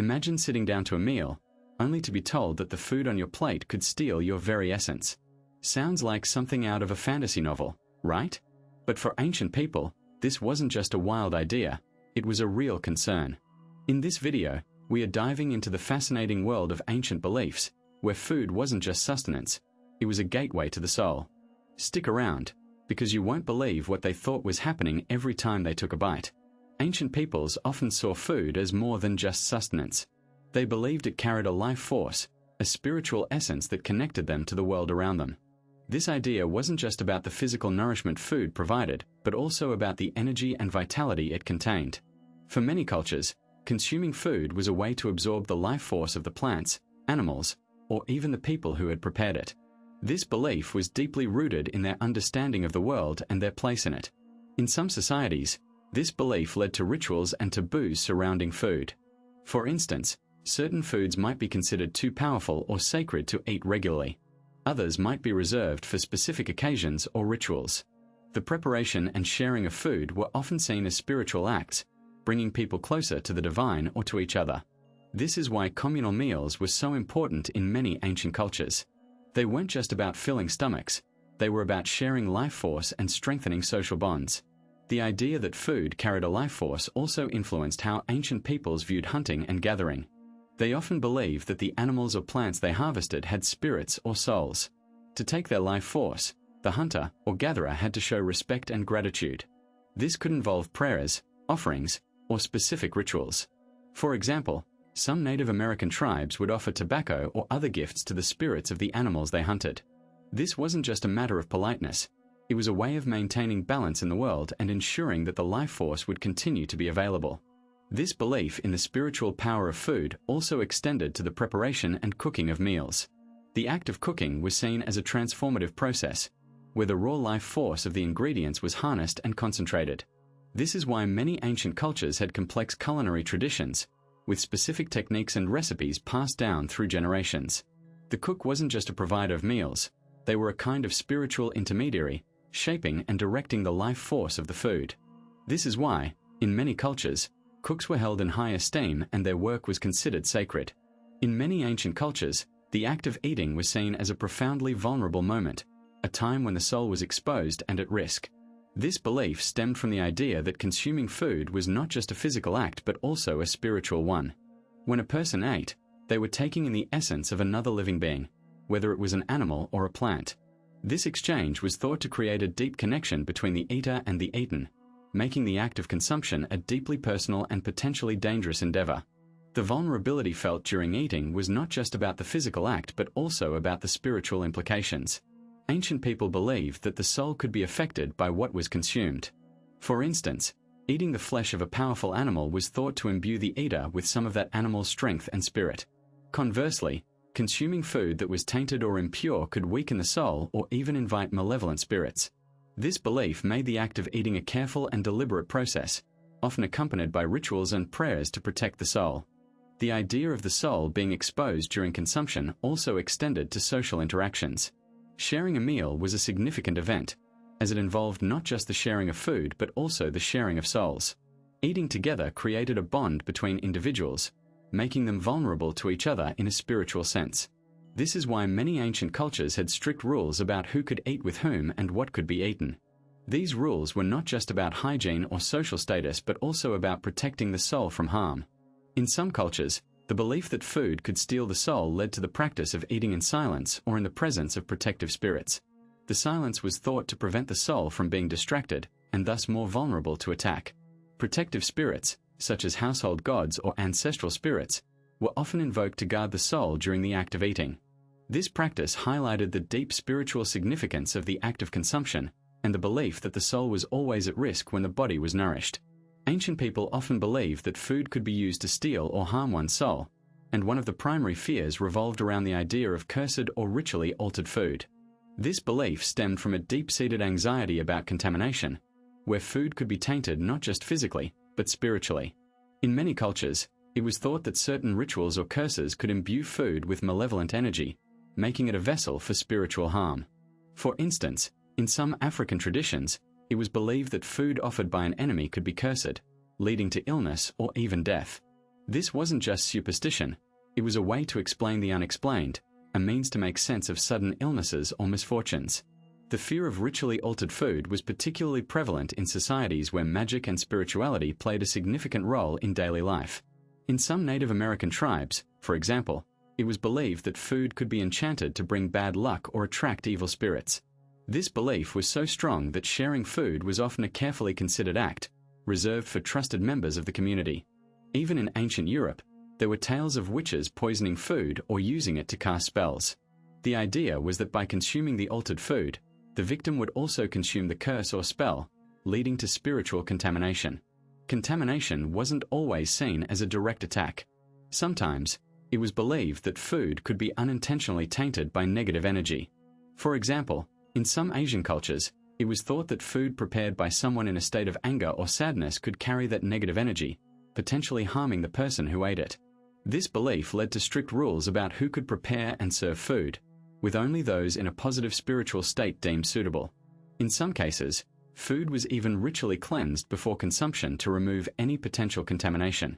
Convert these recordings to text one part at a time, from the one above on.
Imagine sitting down to a meal, only to be told that the food on your plate could steal your very essence. Sounds like something out of a fantasy novel, right? But for ancient people, this wasn't just a wild idea, it was a real concern. In this video, we are diving into the fascinating world of ancient beliefs, where food wasn't just sustenance, it was a gateway to the soul. Stick around, because you won't believe what they thought was happening every time they took a bite. Ancient peoples often saw food as more than just sustenance. They believed it carried a life force, a spiritual essence that connected them to the world around them. This idea wasn't just about the physical nourishment food provided, but also about the energy and vitality it contained. For many cultures, consuming food was a way to absorb the life force of the plants, animals, or even the people who had prepared it. This belief was deeply rooted in their understanding of the world and their place in it. In some societies, this belief led to rituals and taboos surrounding food. For instance, certain foods might be considered too powerful or sacred to eat regularly. Others might be reserved for specific occasions or rituals. The preparation and sharing of food were often seen as spiritual acts, bringing people closer to the divine or to each other. This is why communal meals were so important in many ancient cultures. They weren't just about filling stomachs, they were about sharing life force and strengthening social bonds. The idea that food carried a life force also influenced how ancient peoples viewed hunting and gathering. They often believed that the animals or plants they harvested had spirits or souls. To take their life force, the hunter or gatherer had to show respect and gratitude. This could involve prayers, offerings, or specific rituals. For example, some Native American tribes would offer tobacco or other gifts to the spirits of the animals they hunted. This wasn't just a matter of politeness, it was a way of maintaining balance in the world and ensuring that the life force would continue to be available. This belief in the spiritual power of food also extended to the preparation and cooking of meals. The act of cooking was seen as a transformative process, where the raw life force of the ingredients was harnessed and concentrated. This is why many ancient cultures had complex culinary traditions, with specific techniques and recipes passed down through generations. The cook wasn't just a provider of meals, they were a kind of spiritual intermediary, shaping and directing the life force of the food. This is why, in many cultures, cooks were held in high esteem and their work was considered sacred. In many ancient cultures, the act of eating was seen as a profoundly vulnerable moment, a time when the soul was exposed and at risk. This belief stemmed from the idea that consuming food was not just a physical act but also a spiritual one. When a person ate, they were taking in the essence of another living being, whether it was an animal or a plant. This exchange was thought to create a deep connection between the eater and the eaten, making the act of consumption a deeply personal and potentially dangerous endeavor. The vulnerability felt during eating was not just about the physical act but also about the spiritual implications. Ancient people believed that the soul could be affected by what was consumed. For instance, eating the flesh of a powerful animal was thought to imbue the eater with some of that animal's strength and spirit. Conversely, consuming food that was tainted or impure could weaken the soul or even invite malevolent spirits. This belief made the act of eating a careful and deliberate process, often accompanied by rituals and prayers to protect the soul. The idea of the soul being exposed during consumption also extended to social interactions. Sharing a meal was a significant event, as it involved not just the sharing of food but also the sharing of souls. Eating together created a bond between individuals, making them vulnerable to each other in a spiritual sense. This is why many ancient cultures had strict rules about who could eat with whom and what could be eaten. These rules were not just about hygiene or social status but also about protecting the soul from harm. In some cultures, the belief that food could steal the soul led to the practice of eating in silence or in the presence of protective spirits. The silence was thought to prevent the soul from being distracted and thus more vulnerable to attack. Protective spirits, such as household gods or ancestral spirits, were often invoked to guard the soul during the act of eating. This practice highlighted the deep spiritual significance of the act of consumption and the belief that the soul was always at risk when the body was nourished. Ancient people often believed that food could be used to steal or harm one's soul, and one of the primary fears revolved around the idea of cursed or ritually altered food. This belief stemmed from a deep-seated anxiety about contamination, where food could be tainted not just physically, but spiritually. In many cultures, it was thought that certain rituals or curses could imbue food with malevolent energy, making it a vessel for spiritual harm. For instance, in some African traditions, it was believed that food offered by an enemy could be cursed, leading to illness or even death. This wasn't just superstition, it was a way to explain the unexplained, a means to make sense of sudden illnesses or misfortunes. The fear of ritually altered food was particularly prevalent in societies where magic and spirituality played a significant role in daily life. In some Native American tribes, for example, it was believed that food could be enchanted to bring bad luck or attract evil spirits. This belief was so strong that sharing food was often a carefully considered act, reserved for trusted members of the community. Even in ancient Europe, there were tales of witches poisoning food or using it to cast spells. The idea was that by consuming the altered food, the victim would also consume the curse or spell, leading to spiritual contamination. Contamination wasn't always seen as a direct attack. Sometimes, it was believed that food could be unintentionally tainted by negative energy. For example, in some Asian cultures, it was thought that food prepared by someone in a state of anger or sadness could carry that negative energy, potentially harming the person who ate it. This belief led to strict rules about who could prepare and serve food, with only those in a positive spiritual state deemed suitable. In some cases, food was even ritually cleansed before consumption to remove any potential contamination.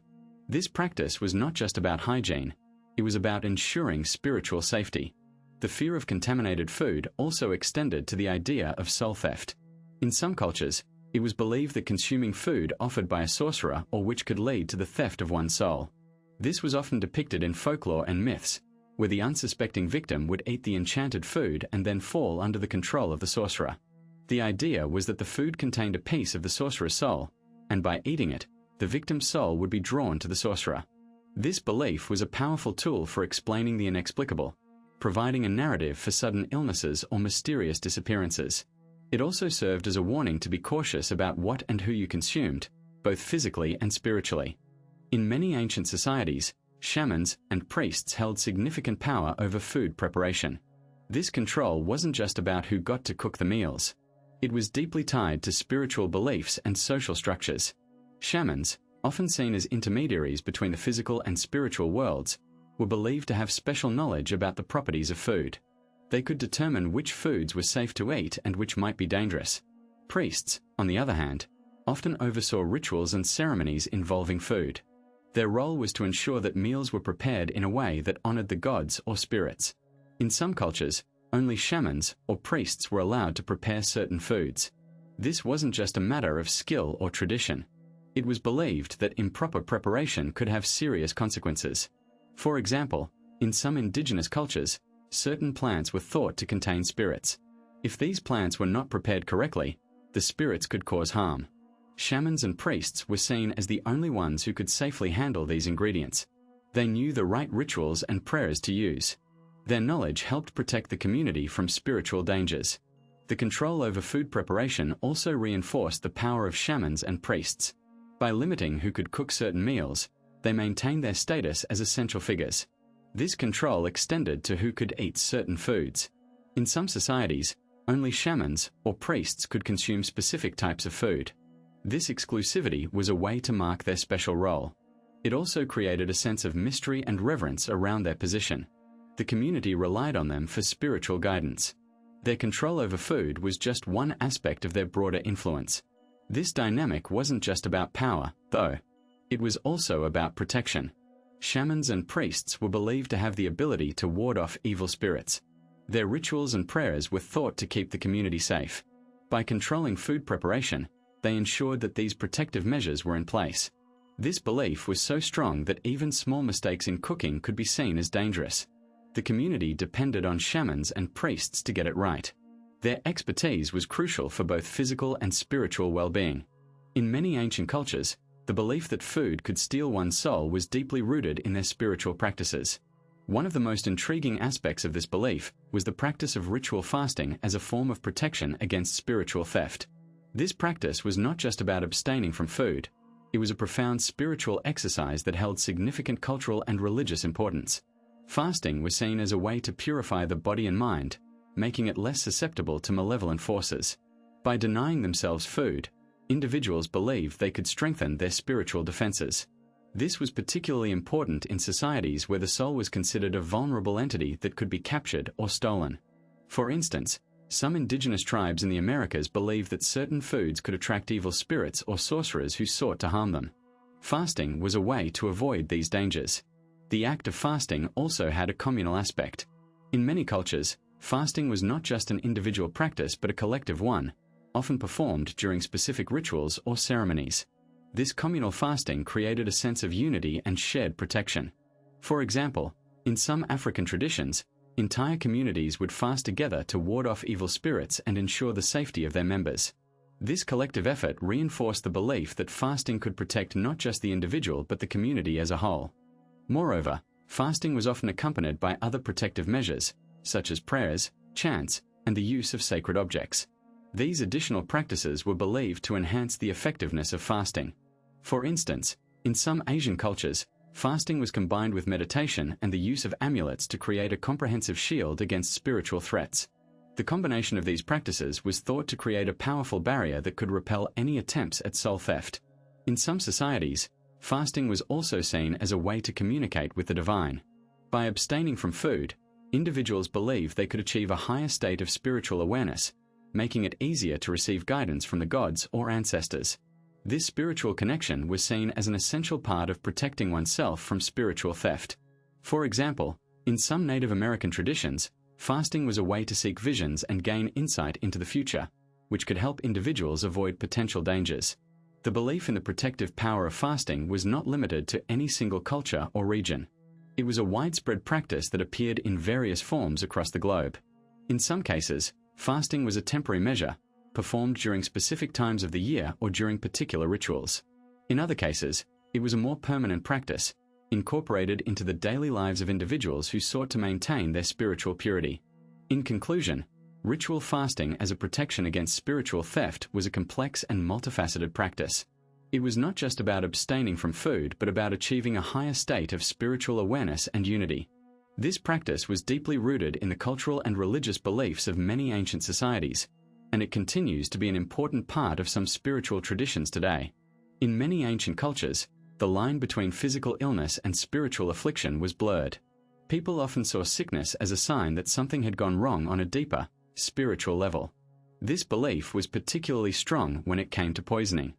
This practice was not just about hygiene, it was about ensuring spiritual safety. The fear of contaminated food also extended to the idea of soul theft. In some cultures, it was believed that consuming food offered by a sorcerer or witch could lead to the theft of one's soul. This was often depicted in folklore and myths, where the unsuspecting victim would eat the enchanted food and then fall under the control of the sorcerer. The idea was that the food contained a piece of the sorcerer's soul, and by eating it, the victim's soul would be drawn to the sorcerer. This belief was a powerful tool for explaining the inexplicable, providing a narrative for sudden illnesses or mysterious disappearances. It also served as a warning to be cautious about what and who you consumed, both physically and spiritually. In many ancient societies, shamans and priests held significant power over food preparation. This control wasn't just about who got to cook the meals. It was deeply tied to spiritual beliefs and social structures. Shamans, often seen as intermediaries between the physical and spiritual worlds, were believed to have special knowledge about the properties of food. They could determine which foods were safe to eat and which might be dangerous. Priests, on the other hand, often oversaw rituals and ceremonies involving food. Their role was to ensure that meals were prepared in a way that honored the gods or spirits. In some cultures, only shamans or priests were allowed to prepare certain foods. This wasn't just a matter of skill or tradition. It was believed that improper preparation could have serious consequences. For example, in some indigenous cultures, certain plants were thought to contain spirits. If these plants were not prepared correctly, the spirits could cause harm. Shamans and priests were seen as the only ones who could safely handle these ingredients. They knew the right rituals and prayers to use. Their knowledge helped protect the community from spiritual dangers. The control over food preparation also reinforced the power of shamans and priests. By limiting who could cook certain meals, they maintained their status as essential figures. This control extended to who could eat certain foods. In some societies, only shamans or priests could consume specific types of food. This exclusivity was a way to mark their special role. It also created a sense of mystery and reverence around their position. The community relied on them for spiritual guidance. Their control over food was just one aspect of their broader influence. This dynamic wasn't just about power, though. It was also about protection. Shamans and priests were believed to have the ability to ward off evil spirits. Their rituals and prayers were thought to keep the community safe. By controlling food preparation, they ensured that these protective measures were in place. This belief was so strong that even small mistakes in cooking could be seen as dangerous. The community depended on shamans and priests to get it right. Their expertise was crucial for both physical and spiritual well-being. In many ancient cultures, the belief that food could steal one's soul was deeply rooted in their spiritual practices. One of the most intriguing aspects of this belief was the practice of ritual fasting as a form of protection against spiritual theft. This practice was not just about abstaining from food. It was a profound spiritual exercise that held significant cultural and religious importance. Fasting was seen as a way to purify the body and mind, making it less susceptible to malevolent forces. By denying themselves food, individuals believed they could strengthen their spiritual defenses. This was particularly important in societies where the soul was considered a vulnerable entity that could be captured or stolen. For instance, some indigenous tribes in the Americas believed that certain foods could attract evil spirits or sorcerers who sought to harm them. Fasting was a way to avoid these dangers. The act of fasting also had a communal aspect. In many cultures, fasting was not just an individual practice but a collective one, often performed during specific rituals or ceremonies. This communal fasting created a sense of unity and shared protection. For example, in some African traditions, entire communities would fast together to ward off evil spirits and ensure the safety of their members. This collective effort reinforced the belief that fasting could protect not just the individual but the community as a whole. Moreover, fasting was often accompanied by other protective measures, such as prayers, chants, and the use of sacred objects. These additional practices were believed to enhance the effectiveness of fasting. For instance, in some Asian cultures, fasting was combined with meditation and the use of amulets to create a comprehensive shield against spiritual threats. The combination of these practices was thought to create a powerful barrier that could repel any attempts at soul theft. In some societies, fasting was also seen as a way to communicate with the divine. By abstaining from food, individuals believed they could achieve a higher state of spiritual awareness, making it easier to receive guidance from the gods or ancestors. This spiritual connection was seen as an essential part of protecting oneself from spiritual theft. For example, in some Native American traditions, fasting was a way to seek visions and gain insight into the future, which could help individuals avoid potential dangers. The belief in the protective power of fasting was not limited to any single culture or region. It was a widespread practice that appeared in various forms across the globe. In some cases, fasting was a temporary measure, performed during specific times of the year or during particular rituals. In other cases, it was a more permanent practice, incorporated into the daily lives of individuals who sought to maintain their spiritual purity. In conclusion, ritual fasting as a protection against spiritual theft was a complex and multifaceted practice. It was not just about abstaining from food but about achieving a higher state of spiritual awareness and unity. This practice was deeply rooted in the cultural and religious beliefs of many ancient societies, and it continues to be an important part of some spiritual traditions today. In many ancient cultures, the line between physical illness and spiritual affliction was blurred. People often saw sickness as a sign that something had gone wrong on a deeper, spiritual level. This belief was particularly strong when it came to poisoning.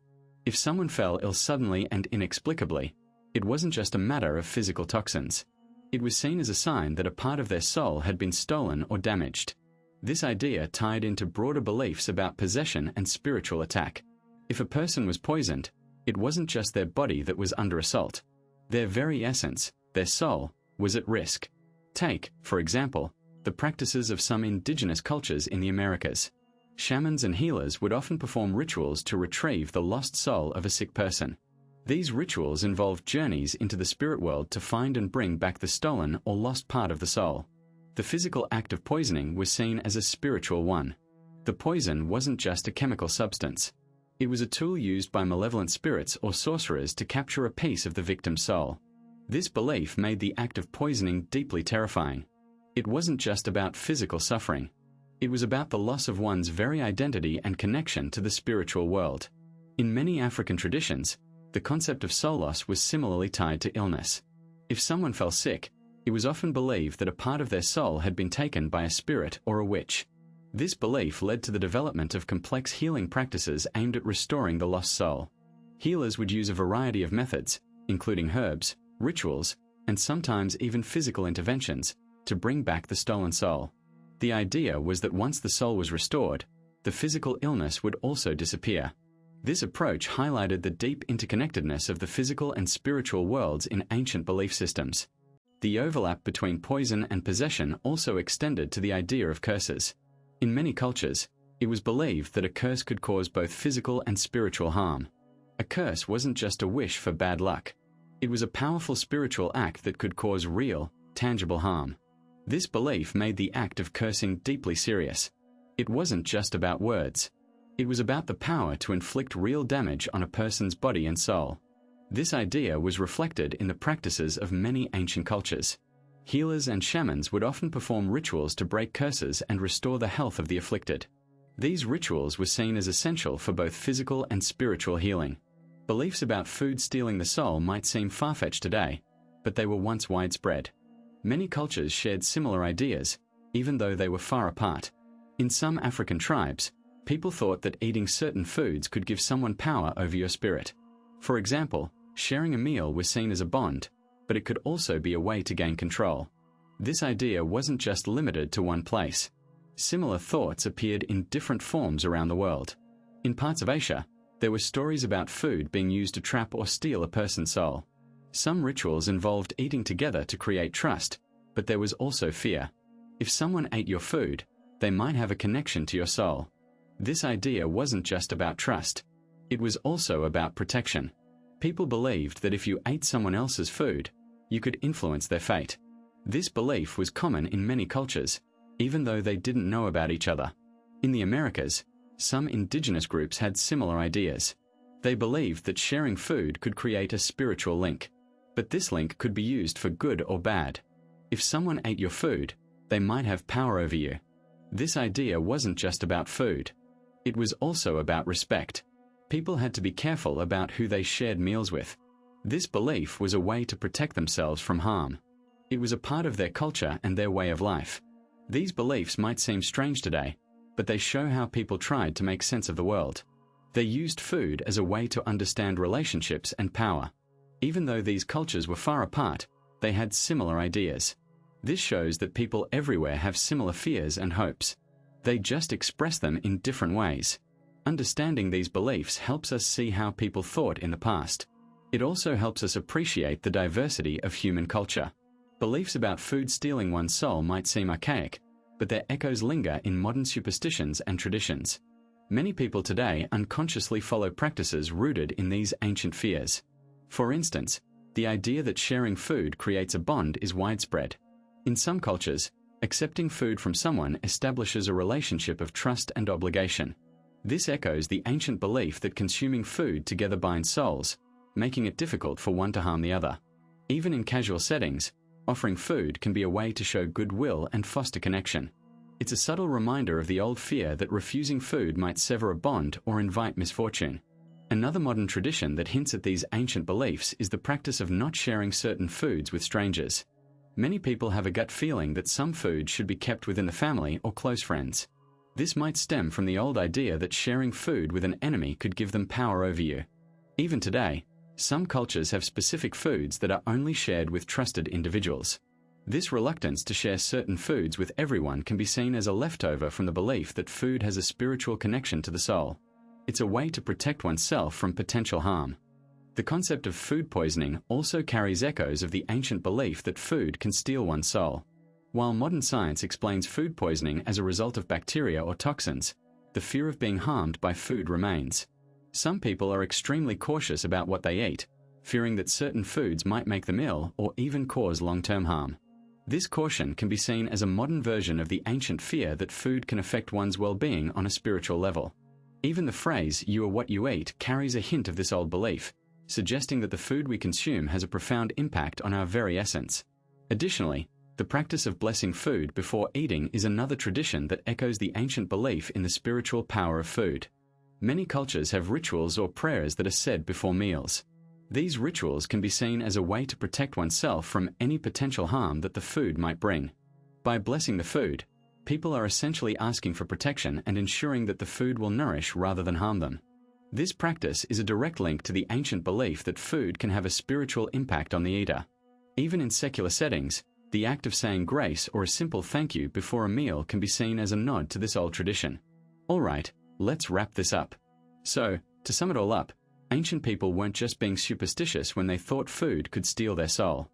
If someone fell ill suddenly and inexplicably, it wasn't just a matter of physical toxins. It was seen as a sign that a part of their soul had been stolen or damaged. This idea tied into broader beliefs about possession and spiritual attack. If a person was poisoned, it wasn't just their body that was under assault. Their very essence, their soul, was at risk. Take, for example, the practices of some indigenous cultures in the Americas. Shamans and healers would often perform rituals to retrieve the lost soul of a sick person. These rituals involved journeys into the spirit world to find and bring back the stolen or lost part of the soul. The physical act of poisoning was seen as a spiritual one. The poison wasn't just a chemical substance. It was a tool used by malevolent spirits or sorcerers to capture a piece of the victim's soul. This belief made the act of poisoning deeply terrifying. It wasn't just about physical suffering. It was about the loss of one's very identity and connection to the spiritual world. In many African traditions, the concept of soul loss was similarly tied to illness. If someone fell sick, it was often believed that a part of their soul had been taken by a spirit or a witch. This belief led to the development of complex healing practices aimed at restoring the lost soul. Healers would use a variety of methods, including herbs, rituals, and sometimes even physical interventions, to bring back the stolen soul. The idea was that once the soul was restored, the physical illness would also disappear. This approach highlighted the deep interconnectedness of the physical and spiritual worlds in ancient belief systems. The overlap between poison and possession also extended to the idea of curses. In many cultures, it was believed that a curse could cause both physical and spiritual harm. A curse wasn't just a wish for bad luck. It was a powerful spiritual act that could cause real, tangible harm. This belief made the act of cursing deeply serious. It wasn't just about words. It was about the power to inflict real damage on a person's body and soul. This idea was reflected in the practices of many ancient cultures. Healers and shamans would often perform rituals to break curses and restore the health of the afflicted. These rituals were seen as essential for both physical and spiritual healing. Beliefs about food stealing the soul might seem far-fetched today, but they were once widespread. Many cultures shared similar ideas, even though they were far apart. In some African tribes, people thought that eating certain foods could give someone power over your spirit. For example, Sharing a meal was seen as a bond, but it could also be a way to gain control. This idea wasn't just limited to one place. Similar thoughts appeared in different forms around the world. In parts of Asia, there were stories about food being used to trap or steal a person's soul. Some rituals involved eating together to create trust, but there was also fear. If someone ate your food, they might have a connection to your soul. This idea wasn't just about trust. It was also about protection. People believed that if you ate someone else's food, you could influence their fate. This belief was common in many cultures, even though they didn't know about each other. In the Americas, some indigenous groups had similar ideas. They believed that sharing food could create a spiritual link, but this link could be used for good or bad. If someone ate your food, they might have power over you. This idea wasn't just about food. It was also about respect. People had to be careful about who they shared meals with. This belief was a way to protect themselves from harm. It was a part of their culture and their way of life. These beliefs might seem strange today, but they show how people tried to make sense of the world. They used food as a way to understand relationships and power. Even though these cultures were far apart, they had similar ideas. This shows that people everywhere have similar fears and hopes. They just express them in different ways. Understanding these beliefs helps us see how people thought in the past. It also helps us appreciate the diversity of human culture. Beliefs about food stealing one's soul might seem archaic, but their echoes linger in modern superstitions and traditions. Many people today unconsciously follow practices rooted in these ancient fears. For instance, the idea that sharing food creates a bond is widespread. In some cultures, accepting food from someone establishes a relationship of trust and obligation. This echoes the ancient belief that consuming food together binds souls, making it difficult for one to harm the other. Even in casual settings, offering food can be a way to show goodwill and foster connection. It's a subtle reminder of the old fear that refusing food might sever a bond or invite misfortune. Another modern tradition that hints at these ancient beliefs is the practice of not sharing certain foods with strangers. Many people have a gut feeling that some food should be kept within the family or close friends. This might stem from the old idea that sharing food with an enemy could give them power over you. Even today, some cultures have specific foods that are only shared with trusted individuals. This reluctance to share certain foods with everyone can be seen as a leftover from the belief that food has a spiritual connection to the soul. It's a way to protect oneself from potential harm. The concept of food poisoning also carries echoes of the ancient belief that food can steal one's soul. While modern science explains food poisoning as a result of bacteria or toxins, the fear of being harmed by food remains. Some people are extremely cautious about what they eat, fearing that certain foods might make them ill or even cause long-term harm. This caution can be seen as a modern version of the ancient fear that food can affect one's well-being on a spiritual level. Even the phrase, "you are what you eat," carries a hint of this old belief, suggesting that the food we consume has a profound impact on our very essence. Additionally, the practice of blessing food before eating is another tradition that echoes the ancient belief in the spiritual power of food. Many cultures have rituals or prayers that are said before meals. These rituals can be seen as a way to protect oneself from any potential harm that the food might bring. By blessing the food, people are essentially asking for protection and ensuring that the food will nourish rather than harm them. This practice is a direct link to the ancient belief that food can have a spiritual impact on the eater. Even in secular settings, the act of saying grace or a simple thank you before a meal can be seen as a nod to this old tradition. Alright, let's wrap this up. So, to sum it all up, ancient people weren't just being superstitious when they thought food could steal their soul.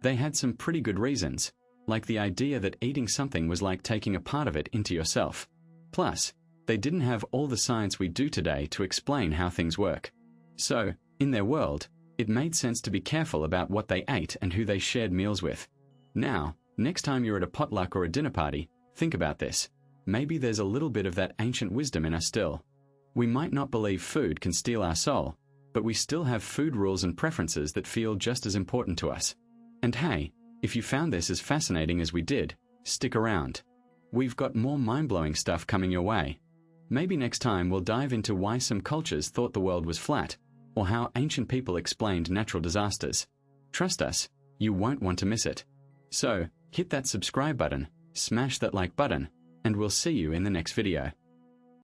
They had some pretty good reasons, like the idea that eating something was like taking a part of it into yourself. Plus, they didn't have all the science we do today to explain how things work. So, in their world, it made sense to be careful about what they ate and who they shared meals with. Now, next time you're at a potluck or a dinner party, think about this. Maybe there's a little bit of that ancient wisdom in us still. We might not believe food can steal our soul, but we still have food rules and preferences that feel just as important to us. And hey, if you found this as fascinating as we did, stick around. We've got more mind-blowing stuff coming your way. Maybe next time we'll dive into why some cultures thought the world was flat, or how ancient people explained natural disasters. Trust us, you won't want to miss it. So, hit that subscribe button, smash that like button, and we'll see you in the next video.